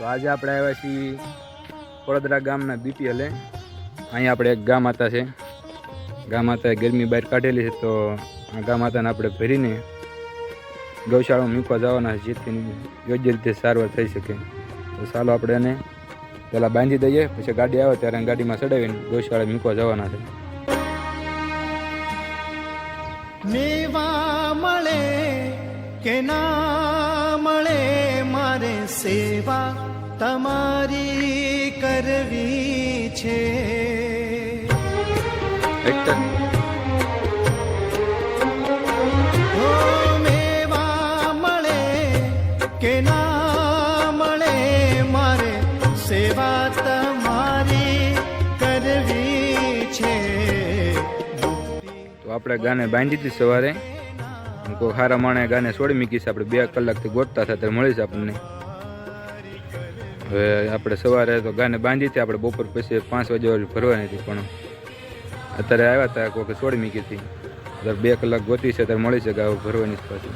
તો આજે આપણે આવ્યા છીએ વડોદરા ગામના બીપીએલે. અહીંયા આપણે એક ગા માતા છે. ગા માતાએ ગરમી બહાર કાઢેલી છે, તો આ ગા માતાને આપણે ભરીને ગૌશાળામાં મૂકવા જવાના છે, જેથી યોગ્ય રીતે સારવાર થઈ શકે. તો ચાલો આપણે એને પહેલાં બાંધી દઈએ, પછી ગાડી આવે ત્યારે ગાડીમાં ચડાવીને ગૌશાળા મૂકવા જવાના છે. મેવા મળે કે ના મળે, મારે સેવા તમારી કરવી છે. મેવા મળે કે ના મળે, મારે સેવા તમારી કરવી છે. તો આપણે ગાને બાંધી હતી સવારે. કોઈ સારા માણે ગાને છોડી મૂકીશ. આપણે 2 કલાકથી ગોતતા હતા ત્યારે મળીશ આપણને. હવે આપણે સવારે તો ગાને બાંધી હતી. આપણે બપોર પછી 5 વાગે ભરવાની હતી, પણ અત્યારે આવ્યા હતા કોઈ છોડી મૂકી હતી. 2 કલાક ગોતી છે ત્યારે મળી છે ગાવ ભરવાની પાછી.